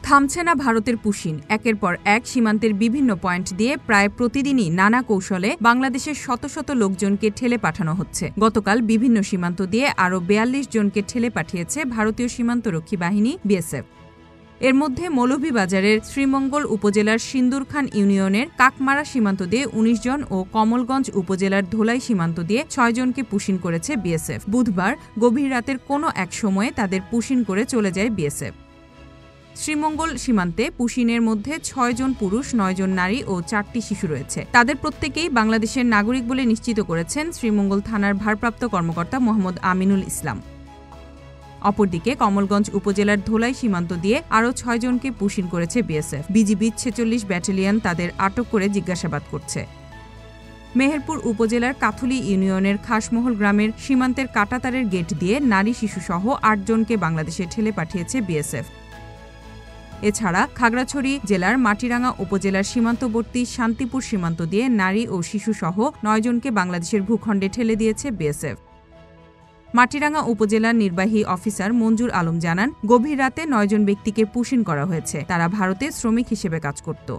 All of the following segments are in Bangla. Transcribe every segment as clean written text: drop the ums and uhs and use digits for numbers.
থামছে না ভারতের পুশিন। একের পর এক সীমান্তের বিভিন্ন পয়েন্ট দিয়ে প্রায় প্রতিদিনই নানা কৌশলে বাংলাদেশের শত শত লোকজনকে ঠেলে পাঠানো হচ্ছে। গতকাল বিভিন্ন সীমান্ত দিয়ে আরও ৪২ জনকে ঠেলে পাঠিয়েছে ভারতীয় সীমান্তরক্ষী বাহিনী বিএসএফ। এর মধ্যে মৌলভীবাজারের শ্রীমঙ্গল উপজেলার সিন্দুরখান ইউনিয়নের কাকমারা সীমান্ত দিয়ে ১৯ জন ও কমলগঞ্জ উপজেলার ধোলাই সীমান্ত দিয়ে ৬ জনকে পুশিন করেছে বিএসএফ। বুধবার গভীর রাতের কোনো এক সময়ে তাদের পুশিন করে চলে যায় বিএসএফ। শ্রীমঙ্গল সীমান্তে পুশিনের মধ্যে ৬ জন পুরুষ, ৯ জন নারী ও ৪টি শিশু রয়েছে। তাদের প্রত্যেকেই বাংলাদেশের নাগরিক বলে নিশ্চিত করেছেন শ্রীমঙ্গল থানার ভারপ্রাপ্ত কর্মকর্তা মোহাম্মদ আমিনুল ইসলাম। অপরদিকে কমলগঞ্জ উপজেলার ধোলাই সীমান্ত দিয়ে আরও ৬ জনকে পুশিন করেছে বিএসএফ। বিজিবি ৪৬ ব্যাটালিয়ন তাদের আটক করে জিজ্ঞাসাবাদ করছে। মেহেরপুর উপজেলার কাথুলি ইউনিয়নের খাসমহল গ্রামের সীমান্তের কাঁটাতারের গেট দিয়ে নারী শিশুসহ ৮ জনকে বাংলাদেশে ঠেলে পাঠিয়েছে বিএসএফ। এছাড়া খাগড়াছড়ি জেলার মাটিরাঙ্গা উপজেলার সীমান্তবর্তী শান্তিপুর সীমান্ত দিয়ে নারী ও শিশুসহ ৯ জনকে বাংলাদেশের ভূখণ্ডে ঠেলে দিয়েছে বিএসএফ। মাটিরাঙ্গা উপজেলার নির্বাহী অফিসার মঞ্জুর আলম জানান, গভীর রাতে ৯ জন ব্যক্তিকে পুশিন করা হয়েছে। তারা ভারতে শ্রমিক হিসেবে কাজ করত।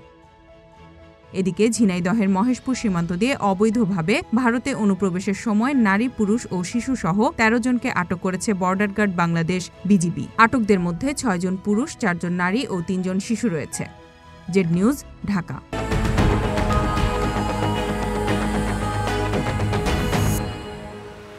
এদিকে ঝিনাইদহের মহেশপুর সীমান্ত দিয়ে অবৈধভাবে ভারতে অনুপ্রবেশের সময় নারী, পুরুষ ও শিশুসহ ১৩ জনকে আটক করেছে বর্ডার গার্ড বাংলাদেশ বিজিবি। আটকদের মধ্যে ৬ জন পুরুষ, ৪ জন নারী ও ৩ জন শিশু রয়েছে। Z news, Dhaka.